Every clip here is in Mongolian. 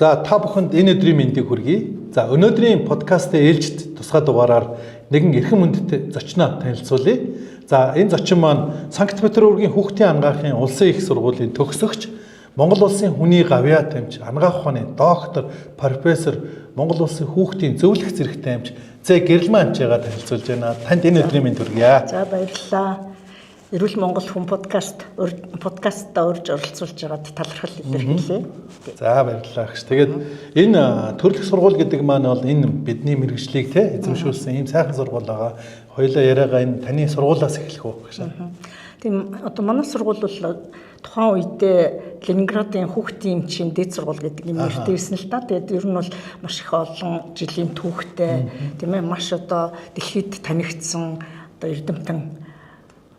За та бүхэнд энэ өдрийн мэндийг хүргэе. За өнөөдрийн подкастын ээлжид тусгай дугаараар нэгэн эрхэм хүндтэй зочноо танилцуулъя. За энэ зочин маань Санкт-Петербургийн хүүхдийн анагаахын улсын их сургуулийн төгсөгч, Монгол улсын хүний гавьяа тамирч, анагаах ухааны доктор, профессор, Монгол улсын хүүхдийн зөвлөх зэрэгтэй амч Зэ Гэрэлмэн амчаагаа танилцуулж байна. Танд энэ өдрийн мэнд хүргье. За баярлалаа. Эрүүл Монгол хүн подкастта урьж оролцуулж байгаад талархал илэрхийлье. За баярлалаа гэж. Тэгээд энэ төрөлх сургууль гэдэг маань бол энэ бидний мэрэгжлийг эзэмшүүлсэн ийм сайхан сургууль байгаа. Хоёулаа яриагаа энэ таны сургуулиас эхлэх үү гэж. Тийм одоо манай сургууль бол тухайн үедээ Ленинградын хүүхдийн эмчийн дээд сургууль гэдэг юм нэртэй байсан л да. Тэгээд ер нь бол маш их олон жилийн түүхтэй тийм ээ маш одоо дэлхийд танигдсан одоо эрдэмтэн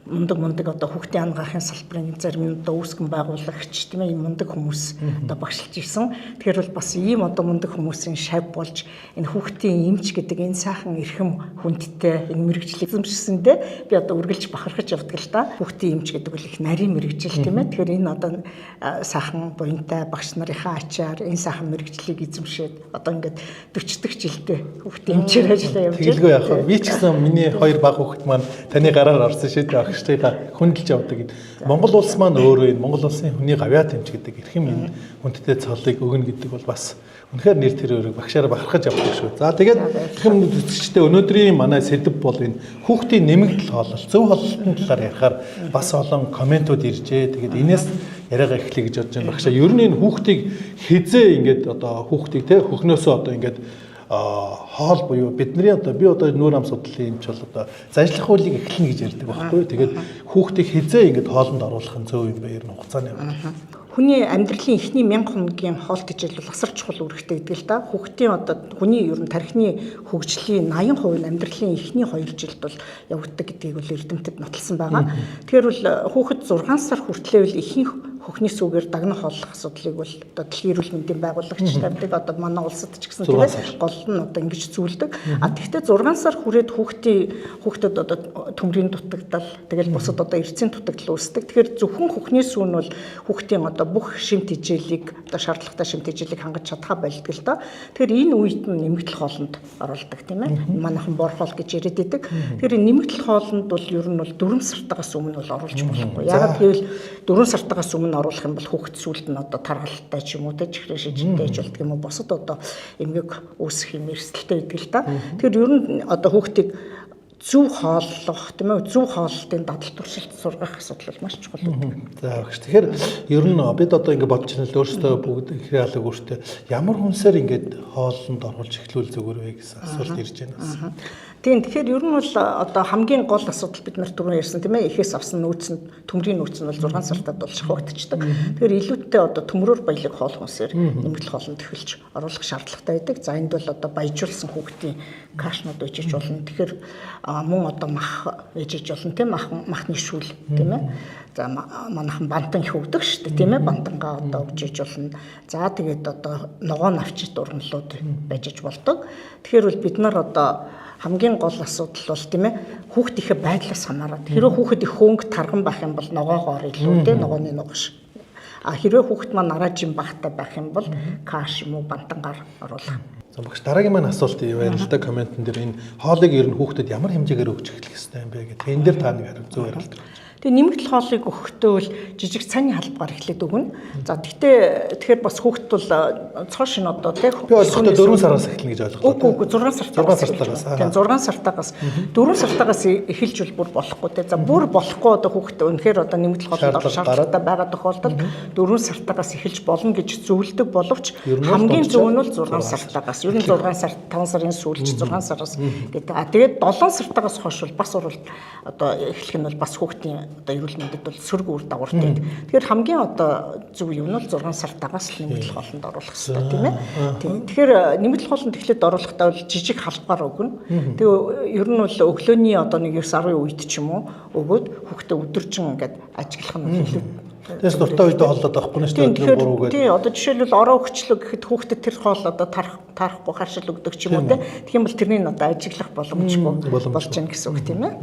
мундаг одоо хүүхдийн анагаахын салбарын зарим нь одоо үүсгэн байгуулагч тийм ээ ийм мундаг хүмүүс одоо багшилж ирсэн. Тэгэхээр бол бас ийм одоо мундаг хүмүүсийн шав болж энэ хүүхдийн эмч гэдэг энэ сайхан эрхэм хүндтэй энэ мэрэгжлийг эзэмшсэндээ би одоо үргэлж бахархаж явдаг л да. Хүүхдийн эмч гэдэг бол их нарийн мэрэгжил тийм ээ. Тэгэхээр энэ одоо сайхан буянтай багш нарынхаа ачаар энэ сайхан мэрэгжлийг эзэмшээд одоо ингээд 40 дэх жилдээ хүүхдийн эмчээр ажиллаа явж байна. Тэгэлгүй яах вэ? Би ч гэсэн миний хоёр баг хүүхэд маань таны гараар орсон шүү дээ. Багштайгаа хүндэлж явдаг гэд. Монгол улс маань өөрөө энэ Монгол улсын хүний гавьяа тамирч гэдэг эрхэм энэ хүндтэй цолыг өгнө гэдэг бол бас үнэхээр нэр тэрөөрийг багшаараа бахархаж явдаг шүү. За тэгээд эрхэм үзэгчдээ өнөөдрийн манай сэдэв бол энэ хүүхдийн нэмэгдэл хоолол, зөв хооллолтын талаар ярихаар бас олон комментууд иржээ. Тэгээд энэс яриагаа эхлэе гэж бодож байна. Багшаа ер нь энэ хүүхдийг хизээ ингээд одоо хүүхдийг хөхнөөсөө одоо ингээд хоол буюу бидний одоо би одоо нүүр ам судлалын юмч бол одоо зажлах хуулийг эхлэнэ гэж ярьдаг байхгүй. Тэгээд хүүхдийг хизээ ингэж хоолнд оруулах нь зөв юм бэ? Ер нь хугацааны явдал. Хүний амьдралын эхний 1000 хоногийн хоол тэжээл бол асар чухал үүрэгтэй гэдэг л да. Хүүхдийн одоо хүний ер нь тархины хөгжлийн 80% амьдралын эхний 2 жилд бол явагддаг гэдгийг бол эрдэмтэд нотолсон байгаа. Тэгэхээр бол хүүхэд 6 сар хүртлээр бол ихэнх хөхний сүгээр дагнах хооллох асуудлыг бол одоо дэлхийн эрүүл мэндийн байгуулагч тавьдаг. Одоо манай улсад ч гэсэн тэгээд гол нь одоо ингэж зүйлдэг. Тэгэхдээ 6 сар хүрээд хүүхдэд одоо төмрийн дутагдал тэгэл бусад одоо эрцийн дутагдал үүсдэг. Тэгэхээр зөвхөн хөхний сүүн бол хүүхдийн одоо бүх шимт хичээлийг одоо шаардлагатай шимт хичээлийг хангаж чадхаа болдог л доо. Тэгэхээр энэ үед нь нэмэгдэл хоолнд оруулдаг тийм ээ. Манайхан бор хоол гэж яриад байдаг. Тэгэхээр нэмэгдэл хоолнд бол ер нь бол 4 сартаас өмнө бол оруулж болохгүй. Яагаад гэвэл 4 сартаас өмнө оруулах юм бол хүүхэд сүлд нь одоо тархалтай ч юм уу те чихрийн шижинтэй ч болдго юм уу босод одоо эмгэг үүсэх юм эрсдэлтэй байдаг л та. Тэгэхээр ер нь одоо хүүхдийг зөв хооллох тийм ээ зөв хооллолтын дадал туршилт сургах асуудал маш чухал байдаг. За багш. Тэгэхээр ер нь бид одоо ингэ бодож байна л өөрсдөө бүгд ихрээ алга өөртөө ямар хүнсээр ингэж хооллонд оруулж эхлүүл зүгээр вэ гэсэн асуулт ирж байна. Тийм тэгэхээр ер нь бол одоо хамгийн гол асуудал бид нар түрүү ярьсан тийм ээ эхээс авсан нөөцөнд төмрийн нөөц нь бол 6 сартад бол шахагдчихдаг. Тэгэхээр илүүтэй одоо төмрөөр баялаг хоол хүнсээр нэмэгдэл хоолнд эхэлж оруулах шаардлагатай байдаг. За энд бол одоо баяжуулсан хүүхдийн кашнууд ээжиж болно. Тэгэхээр мөн одоо мах ээжиж болно тийм махны шүүл тийм ээ. За манайхан бантан их өгдөг шүү дээ тийм ээ бантангаа одоо өгжиж болно. За тэгээд одоо ногоо навчит ургамлууд байжиж болдог. Тэгэхээр бол бид нар одоо хамгийн гол асуудал бол тийм ээ хүүхдийнхээ байдлаас хамаарат хэрвээ хүүхэд их хөнгө тарган байх юм бол ногоогоор илүү тийм ногооны ногош. Хэрвээ хүүхэд маань араажин багтай байх юм бол каш юм уу бантангаар оруулах. За багш дараагийн маань асуулт байна л да комментэн дээр энэ хоолыг ер нь хүүхдэд ямар хэмжээгээр өгч эхлэх ёстой юм бэ гэдэг. Энэ дээр та нэг хариу зөв хариулт. Тэгээ нэмэгдэл хоолыг өгөхдөө бол жижиг цааны халбаар эхлээд өгнө. За тэгэхээр бас хүүхэд бол цоо шин одоо тийм би ойлгохдоо 4 сараас эхэлнэ гэж ойлгохгүй. Үгүй 6 сартаас. Тийм 6 сартаас 4 сартаас эхэлж бол бүр болохгүй тийм. За бүр болохгүй одоо хүүхэд үнэхээр одоо нэмэгдэл хоолнд орох шаардлагатай байгаа тохиолдолд 4 сартаас эхэлж болно гэж зөвлөдөг боловч хамгийн зөв нь бол 6 сартаас. Ер нь 6 сар 5 сарын сүүлч 6 сараас гэдэг. Тэгээд 7 сартаас хойш бол бас одоо эхлэх нь бол бас хүүхдийн одоо эрүүл мэндэд бол сөрөг үр дагавартай. Тэгэхээр хамгийн одоо зөв юм нь бол 6 сартаас л нэмэгдэл хоолнд оруулах хэрэгтэй тийм ээ. Тэгэхээр нэмэгдэл хоолнд эхлээд оруулахдаа бол жижиг халбаар өгнө. Тэгээ ер нь бол өглөөний одоо 1-9 сарын үед ч юм уу өгөөд хүүхдээ өдөржин ингээд ажиглах нь илүү Тэгээс дуртай үедээ холдоод авахгүй нь шүү дээ. 3 гээд. Тий, одоо жишээлбэл ороо өгчлөө гэхэд хүүхдэд тэр хоол одоо тарахгүй харшил өгдөг ч юм уу те. Тэгэх юм бол тэрний одоо ажиглах боломжгүй болж байна гэсэн үг тийм ээ.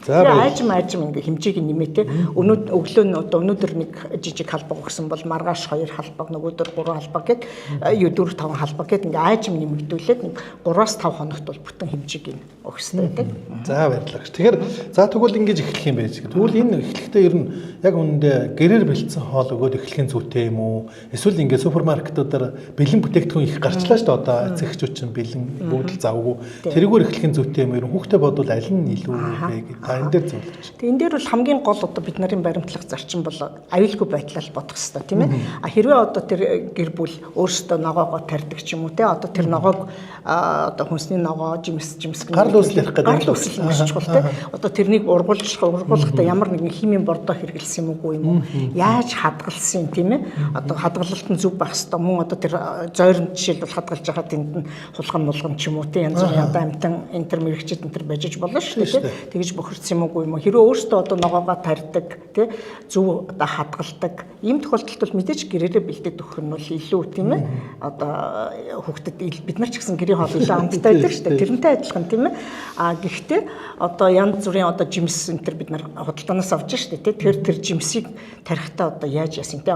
За аажим ингээ хэмжээг нэмээ те. Өглөө нь одоо өнөөдөр нэг жижиг халбаг өгсөн бол маргааш 2 халбаг, нөгөөдөр 3 халбаг гэд 4 5 халбаг гэд ингээ аажим нэмэгдүүлээд нэг 3-5 хоногт бол бүтэн хэмжээг нь өгөх хэрэгтэй байдаг. За баярлалаа. Тэгэхээр за тэгвэл ингэж эхлэх юм байж. Тэгвэл энэ эхлэхдээ ер нь яг үүндээ гэрээр бэлдсэн хоол өгөөд эхлэхийн зүйтэй юм уу? Эсвэл ингээ супермаркетуудаар бэлэн бүтээгдэхүүн их гарчлаа шүү дээ. Одоо эцэгчүүд чинь бэлэн бүгд л завгүй. Тэрүүгээр эхлэхийн зүйтэй юм. Ер нь хүүхдээ бодвол аль нь илүү вэ гэдэг. Та энэ дээр зөвлөж. Тэгээ энэ дээр бол хамгийн гол одоо бид нарын баримтлах зарчим бол аюулгүй байдлаар бодох хэрэгтэй тийм ээ. Хэрвээ одоо тэр гэр бүл өөрсдөө ногоогоо тарьдаг ч юм уу те. Одоо тэр ногоог одоо хүнсний ногоо, жимс гарал үүсэл ярих гэдэг. Гарал үүсэл маш чухал те. Одоо тэрнийг ургуулгахдаа ямар нэгэн химийн бордоо хэрэглэсэн юм уу юм уу? Яаж хадгалсан тийм ээ? Одоо хадгалалт нь зөв байх хэрэгтэй. Мөн одоо тэр зойронд жишээлбэл хадгалж байгаа тэнд нь хулган ч юм уу те. Янз бүрийн одоо амтан мэрэгчд энэ байж болно шүү дээ те. Тэгэж бохирдсан юм уу юм уу? Хэрвээ өөртөө одоо ногоогоо тарьдаг те. Зөв одоо хадгалдаг. Ийм тохиолдолд бол мэдээж гэрээрээ бэлдээд өгөх нь бол илүү тийм ээ. Одоо хүүхдэд бид нар ч гэсэн гэрийн хоол илүү амттай байдаг шүү дээ. Тэрнтэй адилхан тийм ээ. Гэхдээ одоо янз бүрийн одоо жимс энэ төр бид нар худалдаанаас авч шүү дээ те. Тэр жимсийг тарихтаа одоо яаж яасан те.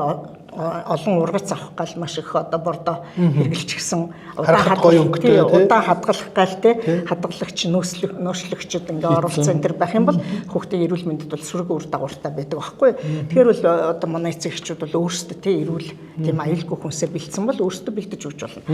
Олон ургац авах гал маш их одоо бордоо хэрэгжилчихсэн удаан хадгалах гал те хадгалагч нөөцлөгчд ингээ оролцсон энэ төр байх юм бол хүүхдийн эрүүл мэндэд бол сөрөг үр дагавартай байдаг байхгүй. Тэгэхээр бол одоо манай эцэгчүүд бол өөрсдөө те эрүүл тийм аюулгүй хүнсээр бэлдсэн бол өөрсдөө бэлдэж өгч болно.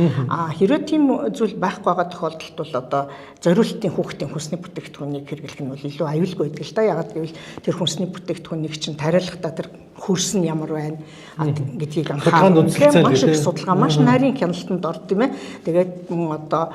Хэрвээ тийм зүйл байхгүй байгаа тохиолдолд бол одоо зориултын хүүхдийн хүнсний бүтээгдэхүүнийг хэрэглэх нь бол илүү аюулгүй байдаг л да. Ягаад гэвэл тэр хүнсний бүтээгдэхүүнийг чинь тариалахдаа тэр хөрс нь ямар байна гэдгийг анхаарах маш их судалгаа маш нарийн хяналтанд орд тийм ээ. Тэгээд одоо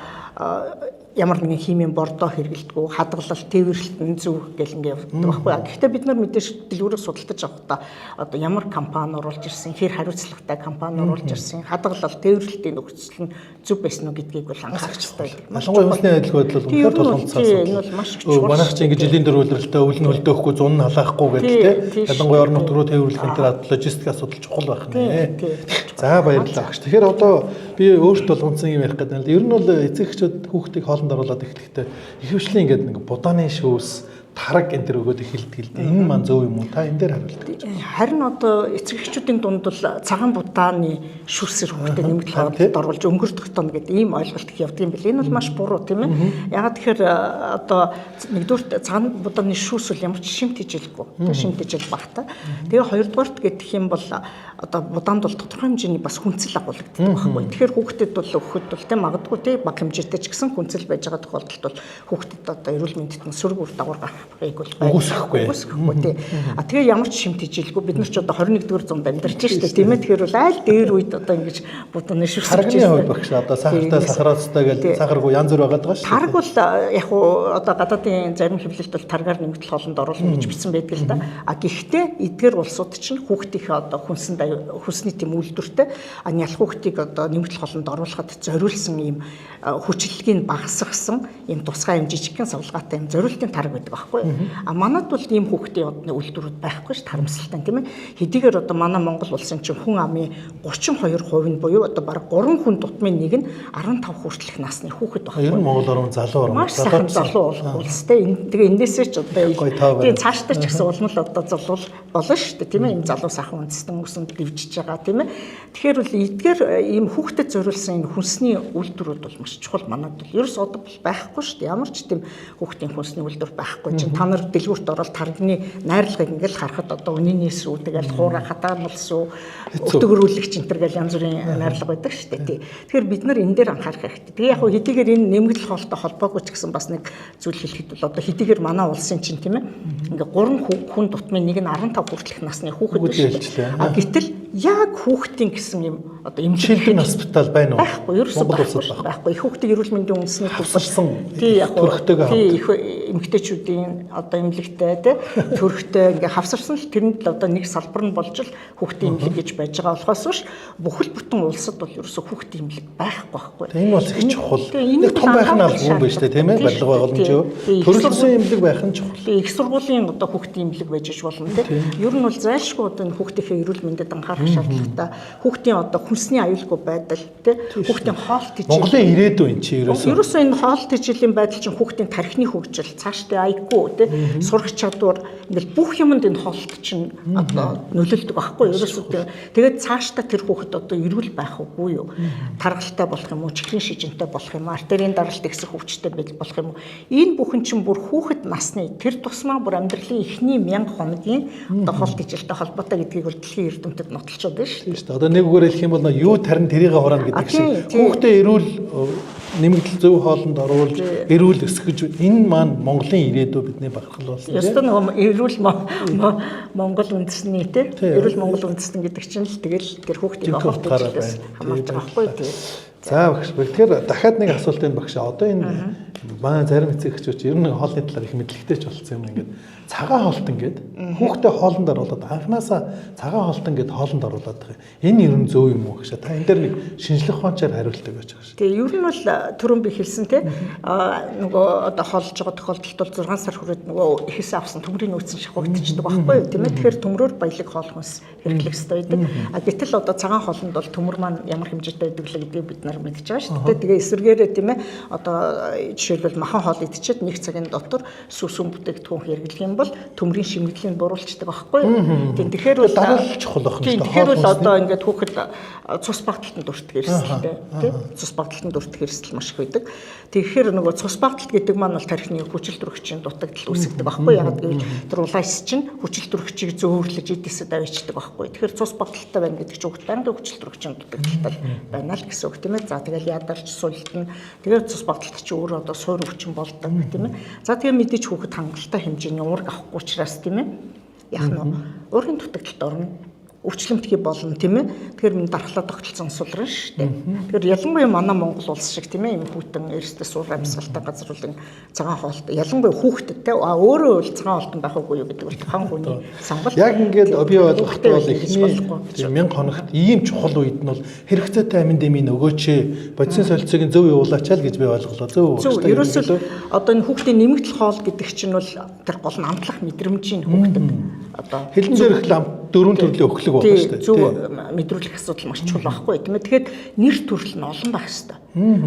ямар нэгэн химийн бордоо хэрэглэдэггүй хадгалалт тээвэрлэлт нь зөв гэл ингээ явдаг байхгүй. Гэхдээ бид нар мэдээж дэлгүүрийг судалдаж авахдаа одоо ямар компани оруулж ирсэн, хэр хариуцлагатай компани оруулж ирсэн, хадгалалт тээвэрлэлтийн нөхцөл нь зөв байсан уу гэдгийг бол анхаарах хэрэгтэй. Ялангуяа хүнсний адил бодлол үнэхээр тулгамдсан. Энэ бол маш их чухал. Манайх чинь ингээ жилийн дөрвөлрэлтэй өвлөн хөлдөөхгүй зун нь халаахгүй гэдэг тийм. Ялангуяа орон нутг руу тээвэрлэх энэ төр логистик асуудал чухал байх нэ. За баярлалаа. Тэгэхээр одоо би өөртөө болгосон юм ярих гэдэг нь ер нь бол эцэгчүүд хүүхдийг хоолнд оруулаад эхлэхдээ ихэвчлэн ингээд нэг будааны шүүс тараг энэ төр өгөөд эхэлдэг л дээ. Энэ маань зөв юм уу? Та энэ дээр хариулт. Харин одоо эцэгчүүдийн дунд бол цагаан будааны шүүсээр хүүхдэд нэмэгдэл хоолд оруулж өнгөрдөх тон гэдэг ийм ойлголт их явдаг юм бэл. Энэ бол маш буруу тийм ээ. Ягаад тэгэхээр одоо нэгдүгээр цагаан будааны шүүс бол ямар ч шимт хижээлгүй. Шимт хижээл багтаа. Тэгээ хоёрдугаарт гэх юм бол одоо будаанд бол тодорхой хэмжээний бас хүнцэл агуулдаг байхгүй. Тэгэхээр хүүхдэд бол өгөхөд бол тийм магадгүй тийм бага хэмжээтэй ч гэсэн хүнцэл байж байгаа тохиолдолд бол хүүхдэд одоо эрүүл мэндэд нь сөрөг үр дагавар гаргахыг бол үгүйсэхгүй тийм. Тэгээ ямар ч шимт хижээлгүй бид нар ч одоо 21-р зуунд амьдарч шүү дээ тийм ээ. Тэгэхээр бол аль дээр үед одоо ингэж будааны шүүс харганы хувь багш одоо сахартай сахараастай гэдэг сахаргүй янз бүр байгаа даа шүү. Тарг бол яг уу одоо гадаадын зарим хэвлэлд бол таргаар нэмэгдэл хоолнд оруулах гэж бичсэн байдаг л да. Гэхдээ эдгээр улсууд чинь хүүхдийнхээ одоо хүнсний тийм үйлдвэртэй нялх хүүхдийг одоо нэмэгдэл хоолнд оруулахад зориулсан ийм хүчлэгийг багасгасан ийм тусгай юм жижигхэн савлгаатай юм зориултын тарг байдаг байхгүй. Манад бол ийм хүүхдийн үйлдвэрүүд байхгүй ш харамсалтай тийм ээ. Хэдийгээр одоо манай Монгол улсын чинь хүн амын 32% нь буюу одоо бараг 3 хүн дутмын нэг нь 15 хүртэлх насны хүүхэд байхгүй. Ер нь Монгол орн залуу орн. Маш сайхан залуу улстай. Тэгээ эндээсээ ч одоо тийм цаашдаа ч гэсэн улмал одоо залуу болно шүү дээ тийм ээ. Ийм залуу сайхан үндэстэн өсөнд дэвжиж байгаа тийм ээ. Тэгэхээр бол эдгээр ийм хүүхдэд зориулсан энэ хүнсний үйлдвэрүүд бол маш чухал манад бол ерөөс одоо бол байхгүй шүү дээ. Ямар ч тийм хүүхдийн хүнсний үйлдвэр байхгүй чинь та нар дэлгүүрт ороод тарганы найрлагыг ингээл харахад одоо үнэнээс үү тэгэл хуура хатаамлс үү өтгөрүүлэгч энэ төр гэл янз бүрийн найрлага байдаг шүү дээ тий. Тэгэхээр бид нар энэ дээр анхаарах хэрэгтэй. Тэгээ яг хөө хэдийгээр энэ нэмэгдэл хоолтой холбоогүй ч гэсэн бас нэг зүйл хэлэхэд бол одоо хэдийгээр манай улсын чинь тийм ээ ингээ 3 хүн дутмын нэг нь 15 хүртэлх насны хүүхэд биш. Гэтэл яг хүүхдийн гэсэн юм одоо эмнэлэг шилдэг хоспитал байна уу? Байхгүй, ерөөсөө байхгүй. Их хүүхдийн эрүүл мэндийн үндэсний хавсарсан төрхтэйгээ их эмэгтэйчүүдийн одоо эмнэлэгтэй тий төрхтэй ингээ хавсарсан л тэрэнд л одоо нэг салбар нь болж л хүүхдийн эмнэлэг гэж байж байгаа болохоос биш бүхэл бүтэн улсад бол ерөөсөө хүүхдийн эмнэлэг байхгүй. Энэ бол их чухал. Нэг том байх нь албагүй юм байна шүү дээ, тийм ээ? Барилга байгууламжийн төрөлхтсөн эмнэлэг байх нь чухал. Их сургуулийн одоо хүүхдийн эмнэлэг байж аж болно тий. Ер нь бол зайлшгүй одоо хүүхдийнхээ эрүүл мэндэд анхаарах шаардлагатай. Хүүхдийн одоо хүнсний аюулгүй байдал тий. Хүүхдийн хоолт ижил. Монголын ирээдүйн энэ чи ерөөсөө энэ хоолт ижилийн байдал чинь хүүхдийн тархины хөгжил, цаашдын IQ тий. Сурах чадвар ингээл бүх юмд энэ хоолт чинь одоо нөлөөлдөг байхгүй ерөөсөө. Тэгээд цаашдаа тэр хүүхэд одоо эрүүл байх үгүй юу? Таргалтай болох юм уу? Чихрийн шижинтэй болох юм уу? Артерийн даралт ихсэх өвчтэй болох юм уу? Энэ бүхэн чинь бүр хүүхэд насны тэр тусмаа бүр амьдралын эхний 1000 хоногийн одоо хоолт ижилтэй холбоотой гэдгийг бол дэлхийн эрдэмтэд нотолцоод байна шүү дээ. Одоо нэг үгээр хэлэх юм бол юу тарин тэрийг хураана гэдэг шиг хүүхдээ эрүүл нэмэгдэл зөв хоолнд оруулж эрүүл өсгөж энэ маань Монголын ирээдүй бидний бахархал болсон. Ёстой нэг эрүүл Монгол үндэсний тий эрүүл Монгол үндэстэн гэдэг чинь л тэгэл тэр хүүхдийн хоолт ижилээс хамаарч байгаа байхгүй тий. За багш. Тэгэхээр дахиад нэг асуулт энэ багш. Одоо энэ манай зарим эцэг эхчүүд ер нь хоолны талаар их мэдлэгтэй ч болсон юм ингээд цагаан хоолт ингээд хүүхдээ хоолнд оруулаад анханасаа цагаан хоолт ингээд хоолнд оруулаад байгаа. Энэ ер нь зөв юм уу гэж та энэ дээр нэг шинжлэх ухаанчаар хариултаа гэж байгаа шүү. Тэгээ ер нь бол түрүүн би хэлсэн те нөгөө одоо хоолж байгаа тохиолдолд бол 6 сар хүрээд нөгөө ихээсээ авсан төмрийн нөөцийн шахагдчихдаг байхгүй юу тийм ээ. Тэгэхээр төмрөөр баялаг хоол хүнс хэрэглэх хэрэгтэй байдаг. А гэтэл одоо цагаан хоолнд бол төмөр маань ямар хэмжээтэй байдаг л гэдгийг бид нар мэдж байгаа шүү дээ. Тэгээ эсвэргээрээ тийм ээ одоо жишээлбэл махан хоол идчихэд 1 цагийн дотор сүсүн бүтээгдэхүүн хэрэглэх юм бол төмрийн шимэглэлийг буруулцдаг байхгүй юу. Тэгэхээр бол дараалж чухал байх юм шүү дээ. Тэгэхээр бол одоо ингээд хүүхэд цус багталтанд өртөх эрсдэлтэй тийм цус багталтанд өртөх эрсдэл маш их байдаг. Тэгэхээр нөгөө цус багталт гэдэг маань бол тархины хүчил төрөгчийн дутагдал үүсгдэг байхгүй юу. Яг гэвэл тэр улайс чинь хүчил төрөгчийг зөөрлөж эдээсээ давьчихдаг байхгүй юу. Тэгэхээр цус багталтай байна гэдэг чинь хүүхэд байнгын хүчил төрөгчийн дутагдaltaй байна л гэсэн үг тийм ээ. За тэгэл ядарч суултна. Тэгээд цус багталт чинь өөрөө одоо суур өвчин болдог тийм ээ. За тэгээ мэдээж хүүхэд хангалттай хэмжээний уург авахгүй учраас тийм ээ. Яг нь уургийн дутагдалд орно. Өвчлөмтгий болно тийм ээ. Тэгэхээр минь дархлаа тогтолцсон сулран шүү дээ. Тэгэхээр ялангуяа манай Монгол улс шиг тийм ээ юм хүүтэн эрсдэл суур амьсгалтай газруулын цагаан хоолт ялангуяа хүүхдэд те өөрөө бол цагаан хоолтон байх үгүй юу гэдэг бол тухайн хүний сонголт. Яг ингээд би ойлгохдоо бол эхний 1000 хоногт ийм чухал үед нь бол хэрэгцээтэй амин дэмийн өгөөч бодисын солилцоог зөв явуулаач л гэж би ойлголоо. Зөв. Ерөөсөө одоо энэ хүүхдийн нэмэгдэл хоол гэдэг чинь бол тэр гол нь амтлах мэдрэмжийн хүүхдэд одоо хэлэн зэрэг лам 4 төрлийн өхлөг байна шүү дээ. Зөв мэдрүүлэх асуудал маш чухал байхгүй тийм ээ. Тэгэхээр нэр төрөл нь олон байх хэрэгтэй.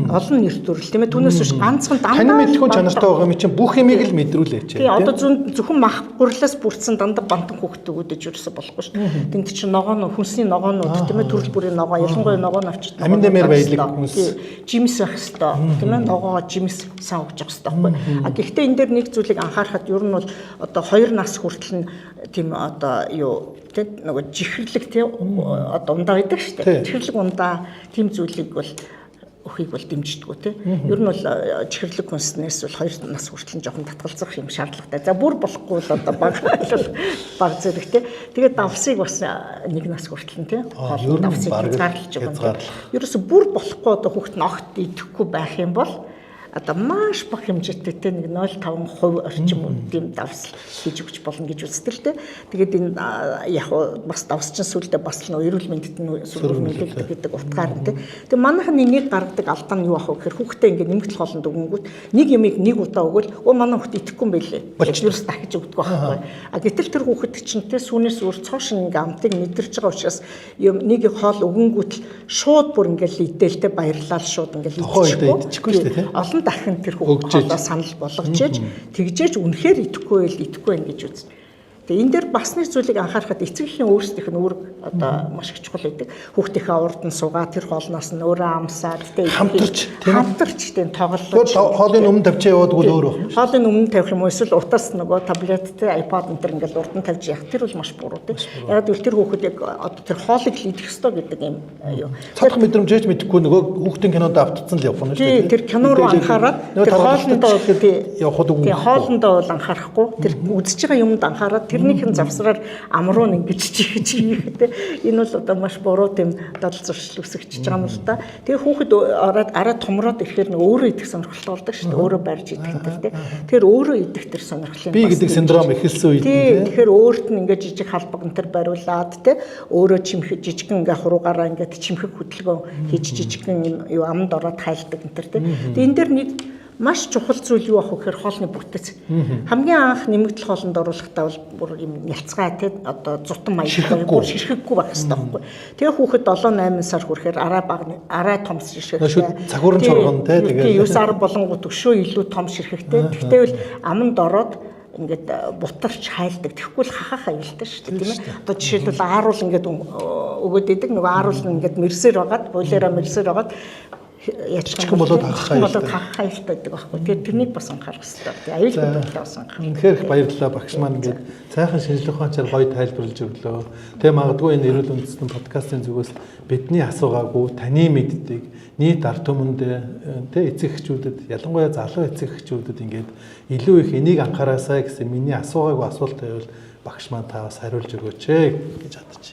Олон нэр төрөл тийм ээ. Түүнээс биш ганцхан дандаа таны мэдхүүн чанартай байгаа юм чинь бүх юмыг л мэдрүүлээч. Тийм одоо зөвхөн мах гурлаас бүрдсэн дандаа бантан хүүхэд өгөөдөж ерөөсө болохгүй шүү дээ. Тэнд чинь ногоон хүнсний ногоонууд тийм ээ. Төрөл бүрийн ногоо ялангуяа ногоон авчид амин дэмээр баялаг хүнс жимс байх хэрэгтэй тийм ээ. Ногоогоо жимс сан өгч явах хэрэгтэй байхгүй. А гэхдээ энэ дээр нэг зүйлийг анхаарахад ер нь бол одоо 2 нас хүртэл нь тийм одоо юу тэг нөгөө жихэрлэг тий одоо ундаа байдаг шүү дээ. Жихэрлэг ундаа тийм зүйлийг бол өхийг бол дэмждэггүй тий. Ер нь бол жихэрлэг хүнснээс бол 2 нас хүртэл жоохон татгалзах юм шаардлагатай. За бүр болохгүй л одоо баг зэрэг тий. Тэгээд давсыг бас 1 нас хүртэл тий. Хоол давсыг хязгаарлаж байгаа. Ерөөсө бүр болохгүй одоо хүүхэд нь огт идэхгүй байх юм бол одоо маш бага хэмжээтэй те нэг 0.5% орчим үеийн давс хийж өгч болно гэж үздэг л те. Тэгээд энэ яг бас давс чинь сүлдээ бас л эрүүл мэндэд сүлдээ нөлөөлдөг гэдэг утгаар те. Тэгээд манайхны нэг гаргадаг алдаа нь юу ах вэ гэхээр хүүхдээ ингээ нэмэгдэл хоолнд өгөнгүүт нэг юмыг нэг удаа өгвөл манай хүүхд идэхгүй юм байлээ. Ерөөс дахиж өгдөг байхгүй. А гэтэл тэр хүүхэд чинь те сүүнээс өөр цоошин ингээ амтыг мэдэрч байгаа учраас нэг хоол өгөнгүүт шууд бүр ингээл идэлтэй баярлал шууд ингээл идчихгүй шүү дээ те. Дахин тэр хүүхдээ санал болгож ээж тэгжээж үнэхээр идэхгүй байх гэж үз. Тэгээ энэ дээр бас нэг зүйлийг анхаарахад эцэг эхийн өөрсдийнх нь үүрэг одоо маш их чухал байдаг. Хүүхдийнхээ урд нь суугаа тэр хоолноос нь өөрөө амсаад хамтарч тийм тоглож. Хоолын өмнө тавьж яваад бол өөр байх. Хоолын өмнө тавих юм уу эсвэл утас нөгөө таблет те iPad энэ төр ингээл урд нь тавьж явах тэр бол маш буруу тийм. Яг л тэр хүүхэд яг одоо тэр хоолыг л идэх ёстой гэдэг юм юу. Цадах мэдрэмжээж мэдэхгүй нөгөө хүүхдийн кинонд автцсан л явах нь шүү дээ. Тэр кино руу анхаараад тэр хоолндоо явахд үгүй. Тэр хоолндоо бол анхаарахгүй тэр үзэж байгаа юмд анхаараад тэр тэрнийхэн завсраар амруу ингэж чихэж хийхдээ энэ бол одоо маш буруу тийм дадал зуршил үсгэж байгаа юм л да. Тэгээ хүүхэд ороод араа томроод ирэхээр нэг өөрөө идэх сонирхолтой болдог шүү дээ. Өөрөө барьж идэх юм дээр тий. Тэгэхээр өөрөө идэх тэр сонирхлын би гэдэг синдром эхэлсэн үед тий. Тэгэхээр өөрт нь ингээд жижиг халбаг энэ бариулаад тий. Өөрөө чимхэж жижигэн ингээ хуруугаараа ингээд чимхэг хөдөлгөөн хийж жижигэн юу амд ороод хайлдаг энэ тий. Тэгээ энэ дэр нэг маш чухал зүйл юу ах вэ гэхээр хоолны бүтэц. Хамгийн анх нэмэгдэл хоолнд оруулахдаа бол бүр юм ялцгай тий одоо зутан маягтай бүр ширхэггүй байх хэрэгтэй байхгүй. Тэгээ хүүхэд 7-8 сар хүрэхээр араа том ширхэгтэй. Цагуурын чоргон тий тэгээ 9 10 болонгууд өшөө илүү том ширхэгтэй. Тэгтээвэл аманд ороод ингээд бутарч хайлдаг. Тэгэхгүй л хахах аюултай шүү дээ тийм ээ. Одоо жишээлбэл ааруул ингээд өгөөд идэг нөгөө ааруул нь ингээд мэрсээр байгаад бойлероо мэрсээр байгаад яачих юм болоод хахах аюултай гэдэг байхгүй. Тэгэхээр тэрнийг бас анхаарах хэрэгтэй. Аюулгүй байдлаа бас анхаарах. Үнэхээр их баярлалаа багш маань ингээд цайхан шинжлэх ухаанчаар гоё тайлбарлаж өглөө. Тэгээ магадгүй энэ эрүүл үндэстэн подкастын зүгээс бидний асуугаагүй таны мэддэг нийт ард түмэнд тэ эцэг эхчүүдэд ялангуяа залуу эцэг эхчүүдэд ингээд илүү их энийг анхаараасаа гэсэн миний асуугаагүй асуулт байвал багш маань та бас хариулж өгөөч гэж бодож.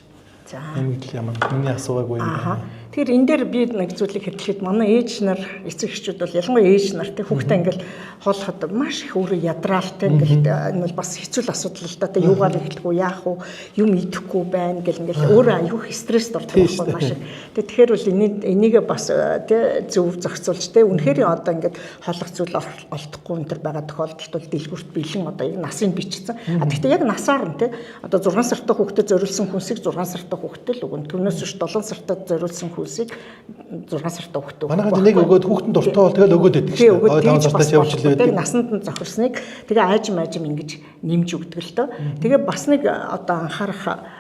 За. Энэ л юм миний асуугаагүй юм байна. Тэгэхээр энэ дээр би нэг зүйлийг хэлэхэд манай ээж нар эцэг эхчүүд бол ялангуяа ээж нар тэ хүүхдээ ингээл хоолоход маш их өөрөө ядраалтай ингээл энэ бол бас хэцүү асуудал л да тэ юугаар эхлэх үү яах вэ юм идэхгүй байна гэл ингээл өөрөө аюух стресст ордог байхгүй маш их. Тэгэхээр бол энийг бас тэ зөв зохицуулж тэ үнэхээр одоо ингээд хоолох зүйл олдохгүй энэ төр байгаа тохиолдолд бол дэлгүрт бэлэн одоо яг насыг бичсэн. Гэхдээ яг насаар нь тэ одоо 6 сартай хүүхдэд зориулсан хүнсийг 6 сартай хүүхдэд л өгнө. Түүнээс биш 7 сартай зориулсан хүнсийг 6 сартай хүүхдэд өгөх. Манайхад нэг өгөөд хүүхдэнд дуртай бол тэгэл өгөөд өгдөг шүү дээ. 5 сартаас явж илээ. Тэгээ насанд нь зохирсныг тэгээ аажим ингэж нэмж өгдөг л дөө. Тэгээ бас нэг одоо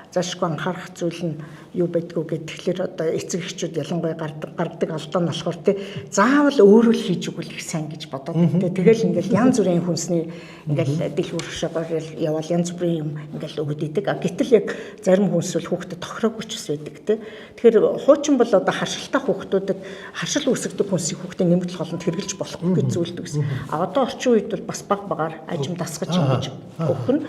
заашгүй анхаарах зүйл нь юу байдгүй гэдэг. Тэгэхээр одоо эцэг эхчүүд ялангуяа гаргадаг алдаа нь болохоор тий заавал өөрөө л хийж өгвөл их сайн гэж бодоод тий тэгэл ингээл янз бүрийн хүнсний ингээл дэлгүүр хөшөөгөөр явал янз бүрийн юм ингээл өгöd идэг. Гэтэл яг зарим хүнс бол хүүхдэд тохироогүй ч бас байдаг тий. Тэгэхээр хуучин бол одоо харшилтай хүүхдүүдэд харшил үүсгдэг хүнсийг хүүхдийн нэмэгдэл хоолнд хэрэглэж болохгүй гэж зүйлдэг гэсэн. Одоо орчин үед бол бас баг багаар ажим дасгаж ингэж өгөх нь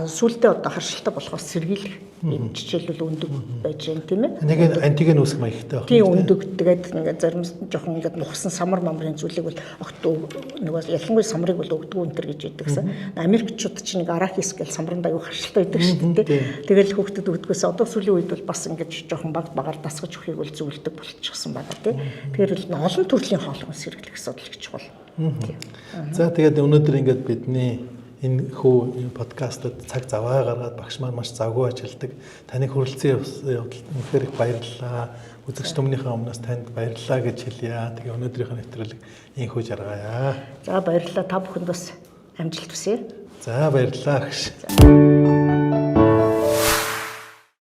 сүүлдээ одоо харшилтай болохоос сэргийлэх юм жишээлбэл өндөг байж гэн тийм ээ. Нэг антиген үүсэх маягтай байна. Тийм өндөг тэгээд ингээд зарим жоохон ингээд мухсан самар мамрын зүйлийг бол огт нөгөө ялангуяа самрыг бол өгдөг өнтер гэж яддаг гэсэн. Америкчууд чинь нэг арахис гэл самранд аюу харшилтай байдаг шүү дээ. Тэгэл хүүхдэд өгдгөөс одоо сүүлийн үед бол бас ингээд жоохон баг багаар дасгаж өгөхийг бол зөвлөдөг болчихсон байгаа тийм. Тэгэхээр олон төрлийн хоол хүнс хэрэглэх асуудал гэж бол. За тэгээд өнөөдөр ингээд бидний энэ хүү подкастад цаг заваа гаргаад багш маань маш завгүй ажилладаг. Таныг хүрэлцэн явдалд үнэхээр их баярлалаа. Үзэгч түмнийхээ өмнөөс танд баярлалаа гэж хэлье. Тэгээ өнөөдрийнх нь нэвтрүүлэг ийхүү жаргая. За баярлалаа. Та бүхэнд бас амжилт хүсье. За баярлалаа гэж.